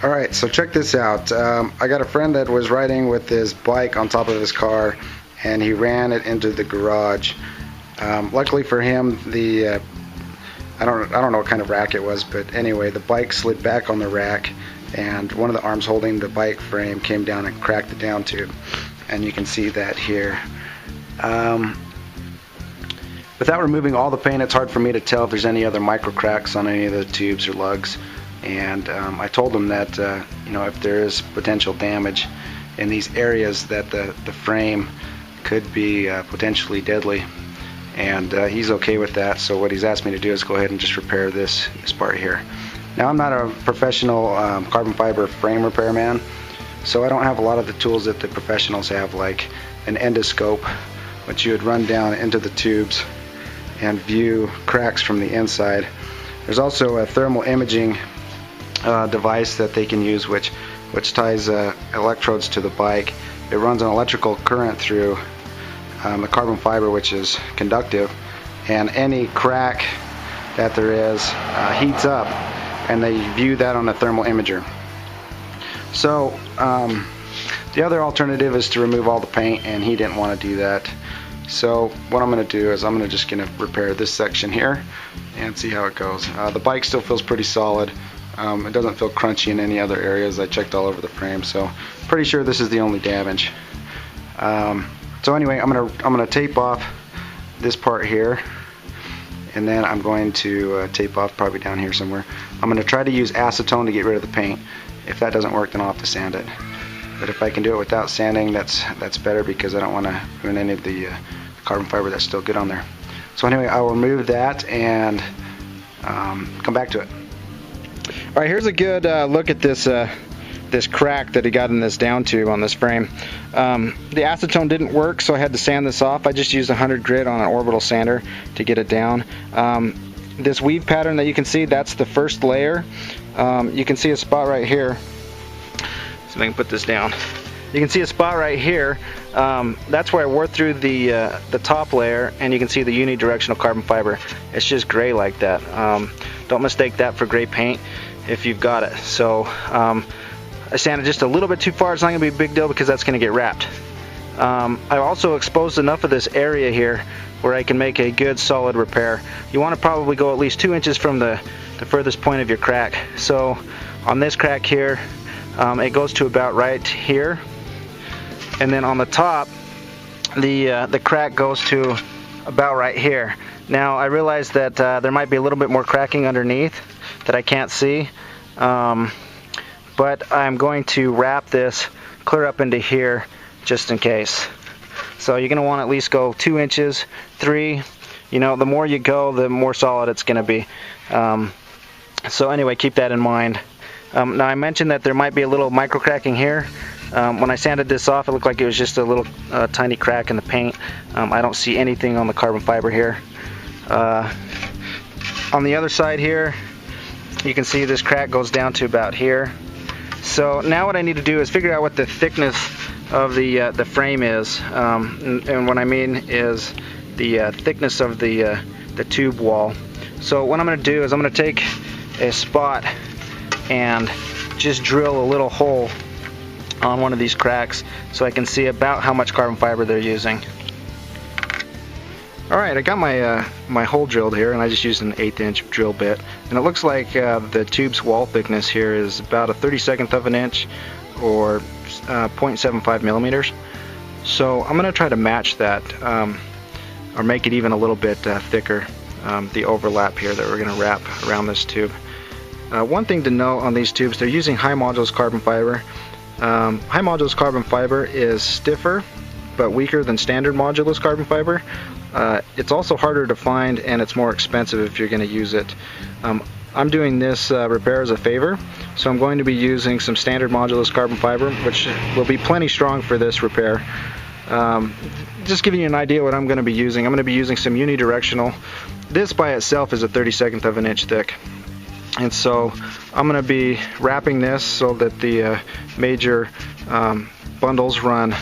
Alright, so check this out. I got a friend that was riding with his bike on top of his car, and he ran it into the garage. Luckily for him, I don't know what kind of rack it was, but anyway, the bike slid back on the rack, and one of the arms holding the bike frame came down and cracked the down tube, and you can see that here. Without removing all the paint, it's hard for me to tell if there's any other micro cracks on any of the tubes or lugs. And I told him that if there is potential damage in these areas, that the frame could be potentially deadly, and he's okay with that. So what he's asked me to do is go ahead and just repair this part here. Now, I'm not a professional carbon fiber frame repairman, so I don't have a lot of the tools that the professionals have, like an endoscope, which you would run down into the tubes and view cracks from the inside. There's also a thermal imaging device that they can use, which ties electrodes to the bike. It runs an electrical current through the carbon fiber, which is conductive, and any crack that there is heats up, and they view that on a thermal imager. So the other alternative is to remove all the paint, and he didn't want to do that. So what I'm going to do is I'm just going to repair this section here and see how it goes. The bike still feels pretty solid. It doesn't feel crunchy in any other areas. I checked all over the frame, so pretty sure this is the only damage. So anyway, I'm gonna tape off this part here, and then I'm going to tape off probably down here somewhere. I'm going to try to use acetone to get rid of the paint. If that doesn't work, then I'll have to sand it. But if I can do it without sanding, that's better, because I don't want to ruin any of the carbon fiber that's still good on there. So anyway, I will remove that and come back to it. Alright, here's a good look at this crack that he got in this down tube on this frame. The acetone didn't work, so I had to sand this off. I just used 100 grit on an orbital sander to get it down. This weave pattern that you can see, that's the first layer. You can see a spot right here. So I can put this down. You can see a spot right here. That's where I wore through the top layer, and you can see the unidirectional carbon fiber. It's just gray like that. Don't mistake that for gray paint if you've got it. So I sanded just a little bit too far. It's not going to be a big deal because that's going to get wrapped. I've also exposed enough of this area here where I can make a good solid repair. You want to probably go at least 2 inches from the furthest point of your crack. So on this crack here, it goes to about right here, and then on the top, the crack goes to about right here. Now I realize that there might be a little bit more cracking underneath that I can't see, but I'm going to wrap this clear up into here just in case. So you're going to want to at least go 2 inches, 3. The more you go, the more solid it's going to be. So anyway, keep that in mind. Now I mentioned that there might be a little micro cracking here. When I sanded this off, it looked like it was just a little tiny crack in the paint. I don't see anything on the carbon fiber here. On the other side here, you can see this crack goes down to about here. So now what I need to do is figure out what the thickness of the frame is, and what I mean is the thickness of the tube wall. So what I'm going to do is I'm going to take a spot and just drill a little hole on one of these cracks so I can see about how much carbon fiber they're using. Alright, I got my hole drilled here, and I just used an 1/8 inch drill bit, and it looks like the tube's wall thickness here is about a 32nd of an inch, or 0.75 millimeters. So I'm going to try to match that, or make it even a little bit thicker, the overlap here that we're going to wrap around this tube. One thing to note on these tubes, they're using high modulus carbon fiber. High modulus carbon fiber is stiffer but weaker than standard modulus carbon fiber. It's also harder to find, and it's more expensive if you're going to use it. I'm doing this repair as a favor, so I'm going to be using some standard modulus carbon fiber, which will be plenty strong for this repair. Just giving you an idea what I'm going to be using. I'm going to be using some unidirectional. This by itself is a 32nd of an inch thick. And so I'm going to be wrapping this so that the major bundles run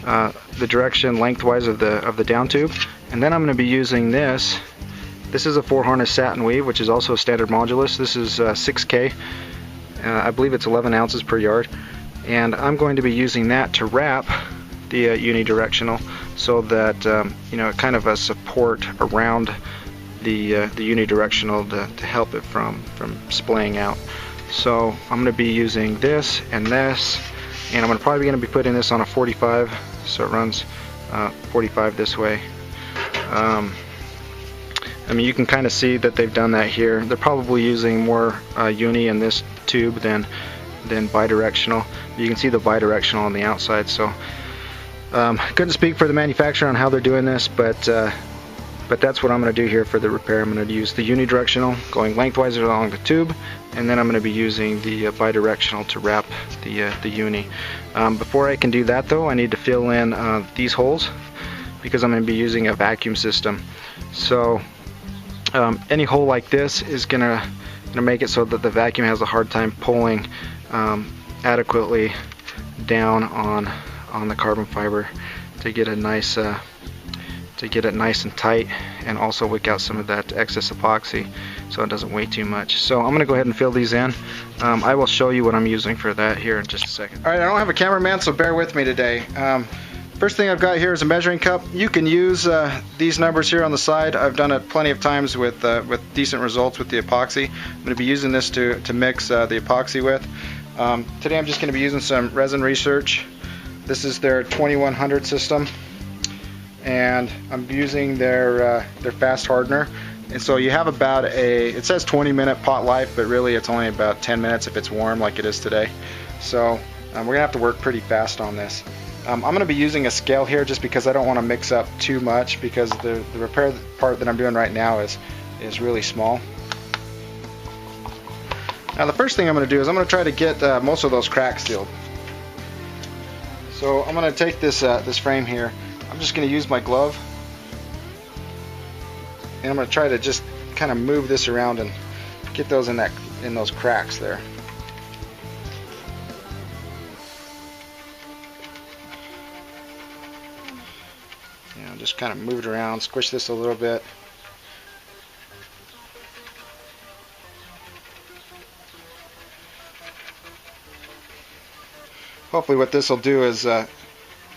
the direction lengthwise of the down tube, and then I'm going to be using this. This is a 4 harness satin weave, which is also a standard modulus. This is 6K, I believe it's 11 ounces per yard, and I'm going to be using that to wrap the unidirectional, so that kind of a support around the unidirectional to help it from splaying out. So I'm going to be using this and this, and I'm probably going to be putting this on a 45, so it runs 45 this way. I mean, you can kind of see that they've done that here. They're probably using more uni in this tube than bidirectional. You can see the bidirectional on the outside. So couldn't speak for the manufacturer on how they're doing this, but that's what I'm going to do here for the repair. I'm going to use the unidirectional going lengthwise along the tube, and then I'm going to be using the bidirectional to wrap the uni. Before I can do that though, I need to fill in these holes, because I'm going to be using a vacuum system. So any hole like this is gonna make it so that the vacuum has a hard time pulling adequately down on the carbon fiber to get it nice and tight, and also wick out some of that excess epoxy so it doesn't weigh too much. So I'm gonna go ahead and fill these in. I will show you what I'm using for that here in just a second. Alright, I don't have a cameraman, so bear with me today. First thing I've got here is a measuring cup. You can use these numbers here on the side. I've done it plenty of times with decent results with the epoxy. I'm going to be using this to mix the epoxy with. Today I'm just going to be using some Resin Research. This is their 2100 system, and I'm using their fast hardener. And so you have about it says 20-minute pot life, but really it's only about 10 minutes if it's warm like it is today. So we're going to have to work pretty fast on this. I'm going to be using a scale here just because I don't want to mix up too much, because the repair part that I'm doing right now is really small. Now the first thing I'm going to do is I'm going to try to get most of those cracks sealed. So I'm going to take this frame here. I'm just going to use my glove, and I'm going to try to just kind of move this around and get those in those cracks there. Just kind of move it around, squish this a little bit. Hopefully what this will do is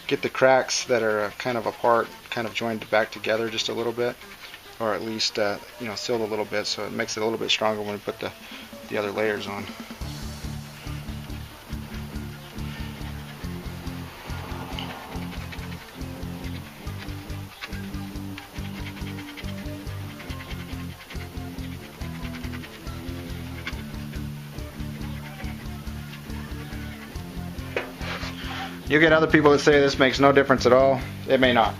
get the cracks that are kind of apart, kind of joined back together just a little bit, or at least sealed a little bit, so it makes it a little bit stronger when we put the other layers on. You get other people that say this makes no difference at all. It may not.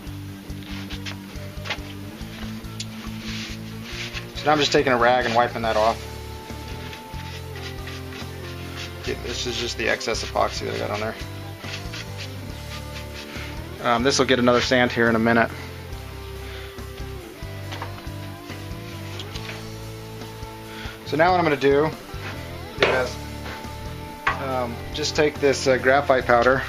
So now I'm just taking a rag and wiping that off. This is just the excess epoxy that I got on there. This will get another sand here in a minute. So now what I'm going to do is just take this graphite powder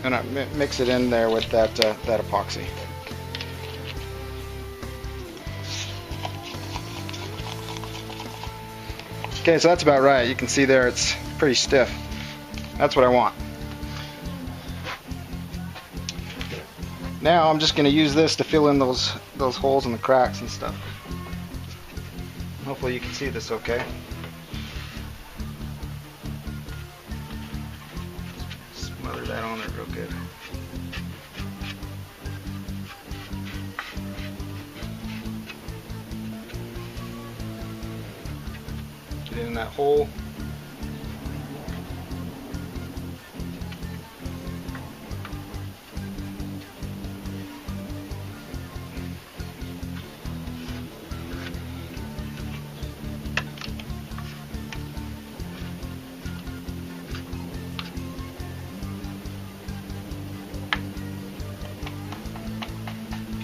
and I mix it in there with that epoxy. Okay, so that's about right. You can see there it's pretty stiff. That's what I want. Now I'm just going to use this to fill in those holes and the cracks and stuff. Hopefully you can see this okay. Smother that on there real good. Get it in that hole.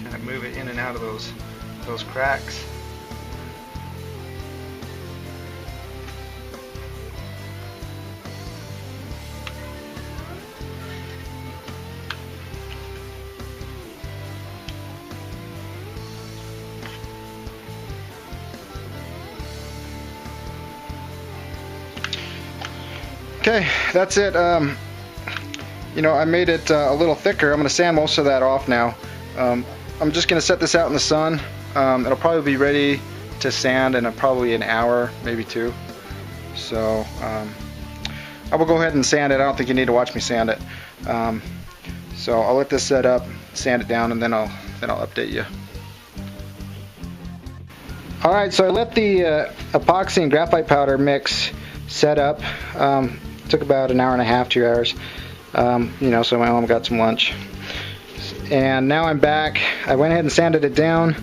Kind of move it in and out of those cracks. Okay, that's it. You know, I made it a little thicker. I'm going to sand most of that off now. I'm just going to set this out in the sun. It'll probably be ready to sand in probably an hour, maybe 2. So I will go ahead and sand it. I don't think you need to watch me sand it. So I'll let this set up, sand it down, and then I'll update you. Alright, so I let the epoxy and graphite powder mix set up. Took about an hour and a half, 2 hours. You know, so my mom got some lunch. And now I'm back. I went ahead and sanded it down.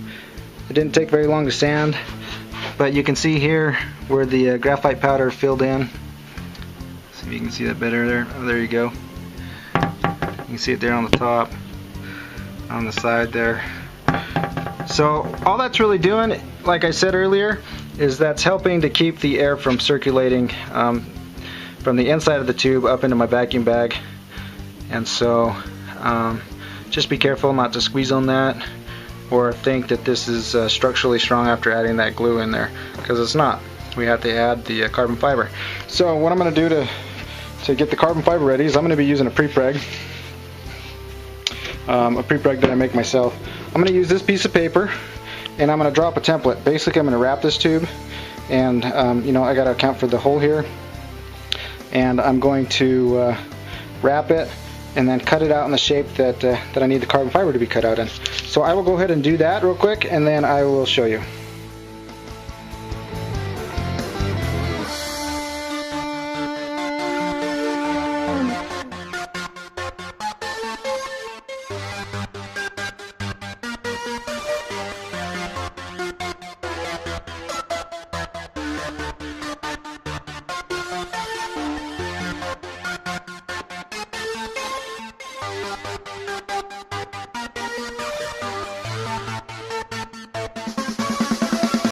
It didn't take very long to sand, but you can see here where the graphite powder filled in. See if you can see that better there. Oh, there you go. You can see it there on the top, on the side there. So all that's really doing, like I said earlier, is that's helping to keep the air from circulating from the inside of the tube up into my vacuum bag. And so just be careful not to squeeze on that or think that this is structurally strong after adding that glue in there, because it's not. We have to add the carbon fiber. So what I'm going to do to get the carbon fiber ready is I'm going to be using a pre-preg that I make myself. I'm going to use this piece of paper and I'm going to drop a template. Basically I'm going to wrap this tube, and you know, I got to account for the hole here, and I'm going to wrap it and then cut it out in the shape that I need the carbon fiber to be cut out in. So I will go ahead and do that real quick, and then I will show you.